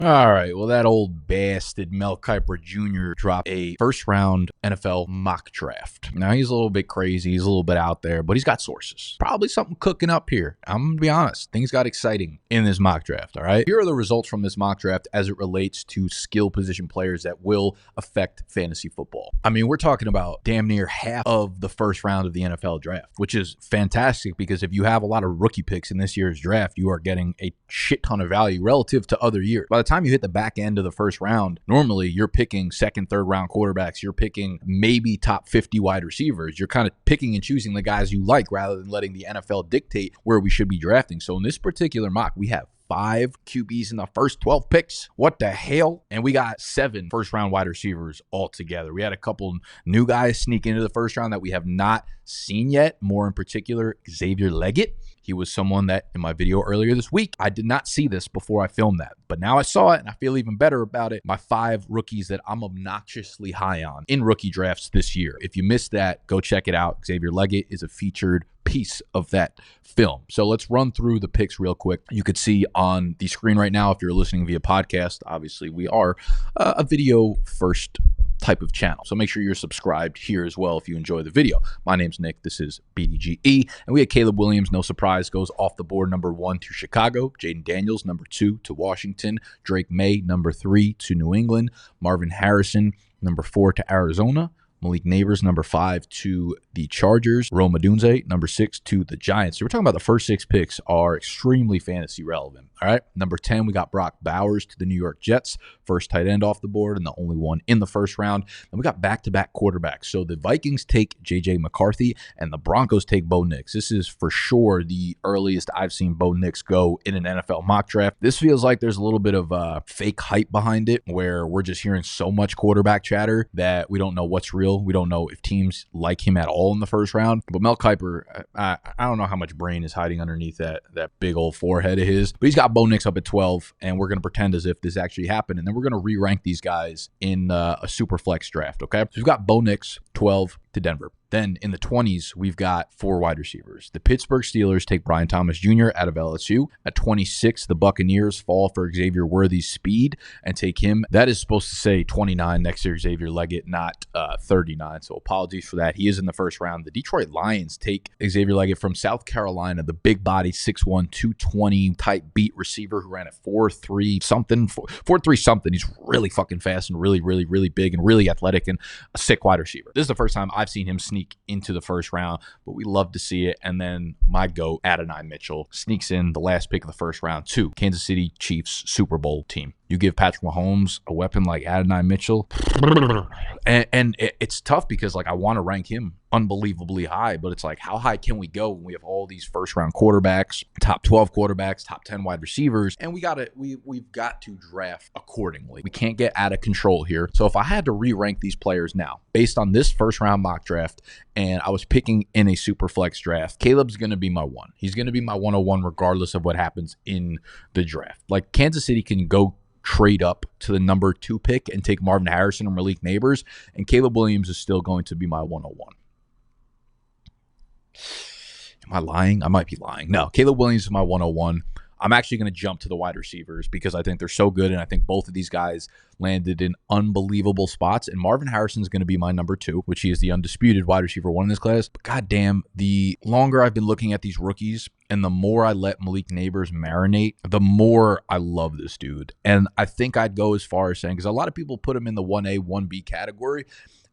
All right, well, that old bastard Mel Kiper Jr. dropped a first-round NFL mock draft. Now, he's a little bit crazy. He's a little bit out there, but he's got sources. Probably something cooking up here. I'm going to be honest. Things got exciting in this mock draft, all right? Here are the results from this mock draft as it relates to skill position players that will affect fantasy football. I mean, we're talking about damn near half of the first round of the NFL draft, which is fantastic because if you have a lot of rookie picks in this year's draft, you are getting a shit ton of value relative to other years. By the time you hit the back end of the first round, normally you're picking second, third round quarterbacks. You're picking maybe top 50 wide receivers. You're kind of picking and choosing the guys you like rather than letting the NFL dictate where we should be drafting. So in this particular mock, we have 5 QBs in the first 12 picks. What the hell? And we got 7 first-round wide receivers altogether. We had a couple new guys sneak into the first round that we have not seen yet. More in particular, Xavier Leggett. He was someone that in my video earlier this week, I did not see this before I filmed that. But now I saw it and I feel even better about it. My 5 rookies that I'm obnoxiously high on in rookie drafts this year. If you missed that, go check it out. Xavier Leggett is a featured piece of that film. So let's run through the picks real quick. You could see on the screen right now, if you're listening via podcast, obviously we are a video first type of channel. So make sure you're subscribed here as well if you enjoy the video. My name's Nick. This is BDGE. And we had Caleb Williams, no surprise, goes off the board, number 1 to Chicago. Jaden Daniels, number 2 to Washington. Drake May, number 3 to New England. Marvin Harrison, number 4 to Arizona. Malik Neighbors, number 5 to the Chargers. Rome Odunze, number 6 to the Giants. So we're talking about the first 6 picks are extremely fantasy relevant. All right. Number 10, we got Brock Bowers to the New York Jets. First tight end off the board and the only one in the first round. And we got back-to-back quarterbacks. So the Vikings take J.J. McCarthy and the Broncos take Bo Nix. This is for sure the earliest I've seen Bo Nix go in an NFL mock draft. This feels like there's a little bit of fake hype behind it where we're just hearing so much quarterback chatter that we don't know what's real. We don't know if teams like him at all in the first round. But Mel Kiper, I don't know how much brain is hiding underneath that big old forehead of his. But he's got Bo Nix up at 12, and we're going to pretend as if this actually happened. And then we're going to re-rank these guys in a super flex draft, okay? So we've got Bo Nix, 12 to Denver. Then in the 20s, we've got 4 wide receivers. The Pittsburgh Steelers take Brian Thomas Jr. out of LSU. At 26, the Buccaneers fall for Xavier Worthy's speed and take him. That is supposed to say 29 next to Xavier Leggett, not 39. So apologies for that. He is in the first round. The Detroit Lions take Xavier Leggett from South Carolina, the big body, 6'1", 220 type beat receiver who ran at 4'3" something. 4'3" something. He's really fucking fast and really, really, really big and really athletic and a sick wide receiver. This is the first time I've seen him sneak into the first round, but we love to see it. And then my GOAT, Adonai Mitchell, sneaks in the last pick of the first round to Kansas City Chiefs Super Bowl team. You give Patrick Mahomes a weapon like Adonai Mitchell, and it's tough because like I want to rank him unbelievably high, but it's like how high can we go when we have all these first round quarterbacks, top 12 quarterbacks, top 10 wide receivers, and we've got to draft accordingly. We can't get out of control here. So if I had to re-rank these players now based on this first round mock draft and I was picking in a super flex draft, Caleb's going to be my 1. He's going to be my 101 regardless of what happens in the draft. Like Kansas City can go trade up to the number 2 pick and take Marvin Harrison or Malik Neighbors, and Caleb Williams is still going to be my 101. Am I lying? I might be lying. No, Caleb Williams is my 101. I'm actually going to jump to the wide receivers because I think they're so good, and I think both of these guys landed in unbelievable spots. And Marvin Harrison is going to be my number 2, which he is the undisputed wide receiver 1 in this class. But goddamn, the longer I've been looking at these rookies and the more I let Malik Neighbors marinate, the more I love this dude. And I think I'd go as far as saying, because a lot of people put him in the 1A, 1B category,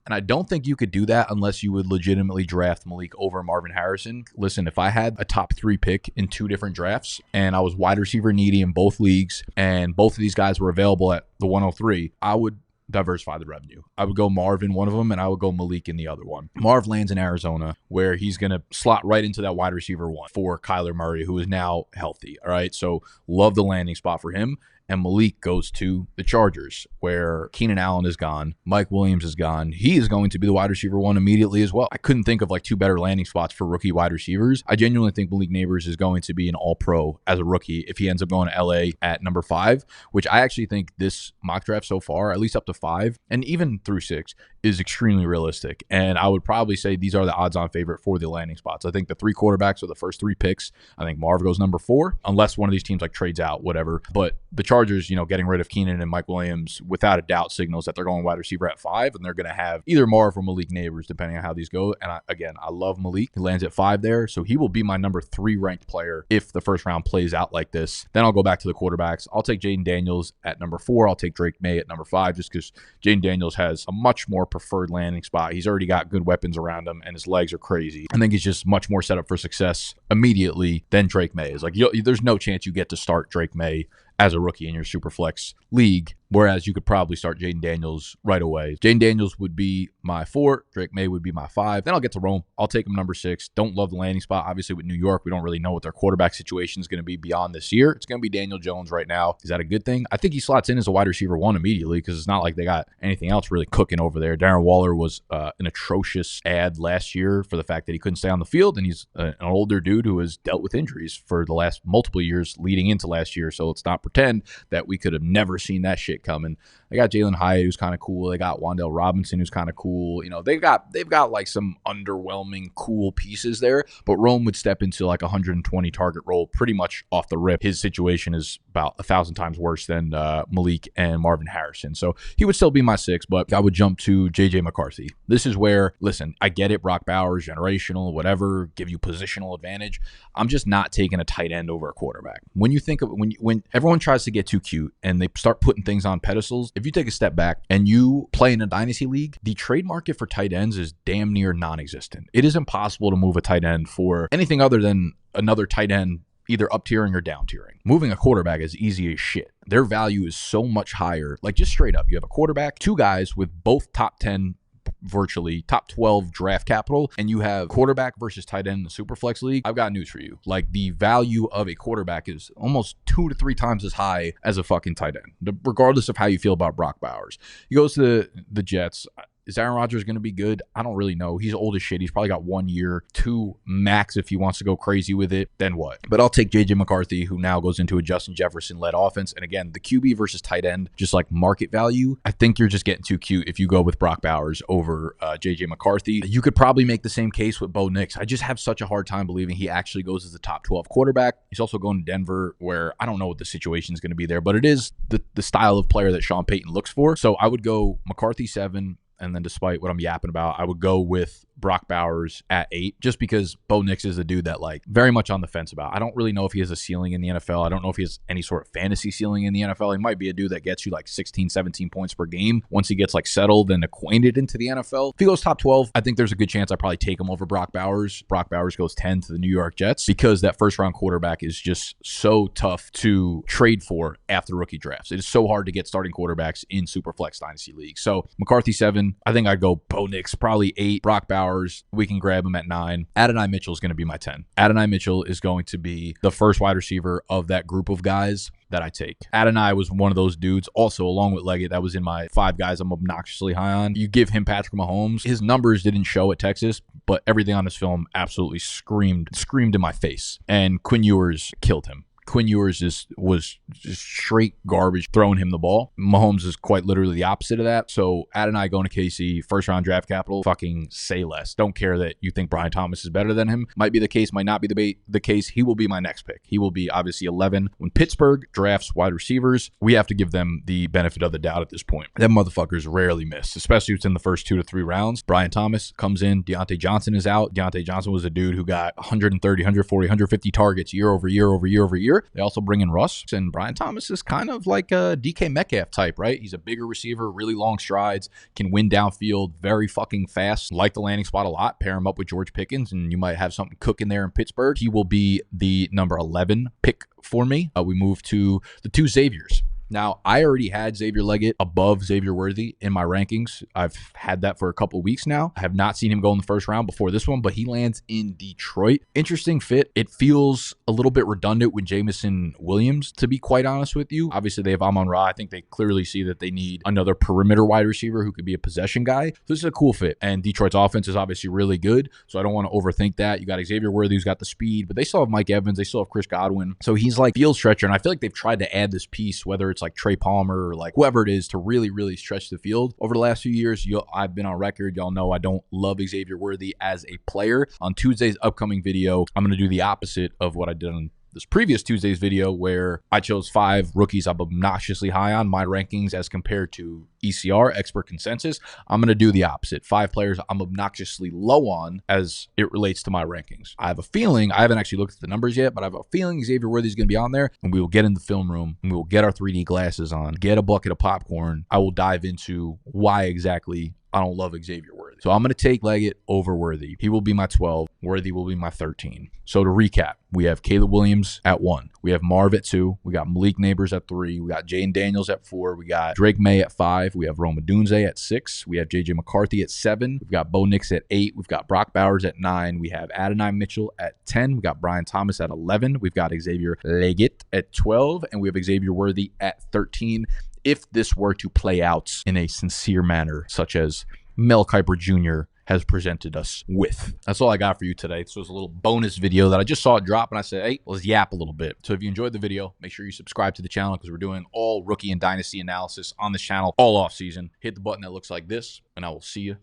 and I don't think you could do that unless you would legitimately draft Malik over Marvin Harrison. Listen, if I had a top 3 pick in 2 different drafts and I was wide receiver needy in both leagues and both of these guys were available at the 103, I would diversify the revenue. I would go Marv in one of them and I would go Malik in the other one. Marv lands in Arizona where he's going to slot right into that wide receiver 1 for Kyler Murray, who is now healthy. All right. So love the landing spot for him. And Malik goes to the Chargers, where Keenan Allen is gone. Mike Williams is gone. He is going to be the wide receiver 1 immediately as well. I couldn't think of like 2 better landing spots for rookie wide receivers. I genuinely think Malik Neighbors is going to be an all-pro as a rookie if he ends up going to LA at number 5, which I actually think this mock draft so far, at least up to 5, and even through 6, is extremely realistic. And I would probably say these are the odds-on favorite for the landing spots. I think the 3 quarterbacks are the first 3 picks. I think Marv goes number 4, unless one of these teams like trades out, whatever. But the Chargers Chargers, getting rid of Keenan and Mike Williams without a doubt signals that they're going wide receiver at 5, and they're going to have either Marv or Malik Neighbors, depending on how these go. And I love Malik. He lands at 5 there, so he will be my number 3 ranked player if the first round plays out like this. Then I'll go back to the quarterbacks. I'll take Jaden Daniels at number 4. I'll take Drake May at number 5, just because Jaden Daniels has a much more preferred landing spot. He's already got good weapons around him, and his legs are crazy. I think he's just much more set up for success immediately than Drake May is. Like, there's no chance you get to start Drake May as a rookie in your Superflex league, whereas you could probably start Jaden Daniels right away. Jaden Daniels would be my 4. Drake May would be my 5. Then I'll get to Rome. I'll take him number 6. Don't love the landing spot. Obviously, with New York, we don't really know what their quarterback situation is going to be beyond this year. It's going to be Daniel Jones right now. Is that a good thing? I think he slots in as a wide receiver 1 immediately, because it's not like they got anything else really cooking over there. Darren Waller was an atrocious ad last year for the fact that he couldn't stay on the field, and he's an older dude who has dealt with injuries for the last multiple years leading into last year. So let's not pretend that we could have never seen that shit coming. They got Jalen Hyatt, who's kind of cool. They got Wan'Dale Robinson, who's kind of cool. They've got like some underwhelming cool pieces there, but Rome would step into like 120 target role pretty much off the rip. His situation is about 1,000 times worse than Malik and Marvin Harrison. So he would still be my 6, but I would jump to JJ McCarthy. This is where, listen, I get it, Brock Bowers, generational, whatever, give you positional advantage. I'm just not taking a tight end over a quarterback. When you think of when everyone tries to get too cute and they start putting things on pedestals, if you take a step back and you play in a dynasty league, the trade market for tight ends is damn near non-existent. It is impossible to move a tight end for anything other than another tight end, either up tiering or down tiering. Moving a quarterback is easy as shit. Their value is so much higher. Like, just straight up, you have a quarterback, 2 guys with both top 10, virtually top 12 draft capital, and you have quarterback versus tight end in the Superflex league. I've got news for you. Like, the value of a quarterback is almost 2 to 3 times as high as a fucking tight end, regardless of how you feel about Brock Bowers. He goes to the Jets. Is Aaron Rodgers going to be good? I don't really know. He's old as shit. He's probably got 1 year, 2 max if he wants to go crazy with it. Then what? But I'll take JJ McCarthy, who now goes into a Justin Jefferson-led offense. And again, the QB versus tight end, just like market value, I think you're just getting too cute if you go with Brock Bowers over JJ McCarthy. You could probably make the same case with Bo Nix. I just have such a hard time believing he actually goes as the top 12 quarterback. He's also going to Denver, where I don't know what the situation is going to be there, but it is the style of player that Sean Payton looks for. So I would go McCarthy 7. And then despite what I'm yapping about, I would go with Brock Bowers at 8, just because Bo Nix is a dude that, like, very much on the fence about. I don't really know if he has a ceiling in the NFL. I don't know if he has any sort of fantasy ceiling in the NFL. He might be a dude that gets you like 16, 17 points per game once he gets like settled and acquainted into the NFL. If he goes top 12, I think there's a good chance I probably take him over Brock Bowers. Brock Bowers goes 10 to the New York Jets, because that first round quarterback is just so tough to trade for after rookie drafts. It is so hard to get starting quarterbacks in Superflex Dynasty League. So McCarthy 7. I think I'd go Bo Nix probably 8. Brock Bowers, we can grab him at 9. Adonai Mitchell is going to be my 10. Adonai Mitchell is going to be the first wide receiver of that group of guys that I take. Adonai was one of those dudes, also along with Leggett, that was in my 5 guys I'm obnoxiously high on. You give him Patrick Mahomes. His numbers didn't show at Texas, but everything on his film absolutely screamed in my face. And Quinn Ewers killed him. Quinn Ewers was just straight garbage throwing him the ball. Mahomes is quite literally the opposite of that. So Adonai going to KC, first round draft capital, fucking say less. Don't care that you think Brian Thomas is better than him. Might be the case, might not be the case. He will be my next pick. He will be obviously 11. When Pittsburgh drafts wide receivers, we have to give them the benefit of the doubt at this point. Them motherfuckers rarely miss, especially if it's in the first 2 to 3 rounds. Brian Thomas comes in. Deontay Johnson is out. Deontay Johnson was a dude who got 130, 140, 150 targets year over year over year over year. They also bring in Russ, and Brian Thomas is kind of like a DK Metcalf type, right? He's a bigger receiver, really long strides, can win downfield very fucking fast. Like the landing spot a lot. Pair him up with George Pickens, and you might have something cooking there in Pittsburgh. He will be the number 11 pick for me. We move to the 2 Xaviers. Now, I already had Xavier Leggett above Xavier Worthy in my rankings. I've had that for a couple weeks now. I have not seen him go in the first round before this one, but he lands in Detroit. Interesting fit. It feels a little bit redundant with Jameson Williams, to be quite honest with you. Obviously, they have Amon-Ra. I think they clearly see that they need another perimeter wide receiver who could be a possession guy. So this is a cool fit. And Detroit's offense is obviously really good, so I don't want to overthink that. You got Xavier Worthy, who's got the speed, but they still have Mike Evans. They still have Chris Godwin. So he's like field stretcher, and I feel like they've tried to add this piece, whether it's like Trey Palmer or like whoever it is, to really, really stretch the field. Over the last few years, I've been on record. Y'all know I don't love Xavier Worthy as a player. On Tuesday's upcoming video, I'm going to do the opposite of what I did on this previous Tuesday's video where I chose 5 rookies I'm obnoxiously high on, my rankings as compared to ECR, expert consensus. I'm going to do the opposite. 5 players I'm obnoxiously low on as it relates to my rankings. I have a feeling, I haven't actually looked at the numbers yet, but I have a feeling Xavier Worthy's going to be on there, and we will get in the film room and we will get our 3D glasses on, get a bucket of popcorn. I will dive into why exactly I don't love Xavier Worthy. So I'm going to take Leggett over Worthy. He will be my 12. Worthy will be my 13. So to recap, we have Caleb Williams at 1. We have Marv at 2. We got Malik Neighbors at 3. We got Jaden Daniels at 4. We got Drake May at 5. We have Roma Dunze at 6. We have JJ McCarthy at 7. We've got Bo Nix at 8. We've got Brock Bowers at 9. We have Adonai Mitchell at 10. We got Brian Thomas at 11. We've got Xavier Leggett at 12. And we have Xavier Worthy at 13. If this were to play out in a sincere manner, such as Mel Kiper Jr. has presented us with. That's all I got for you today. This was a little bonus video that I just saw it drop, and I said, hey, let's yap a little bit. So if you enjoyed the video, make sure you subscribe to the channel because we're doing all rookie and dynasty analysis on this channel all off season. Hit the button that looks like this, and I will see you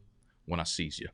when I sees you.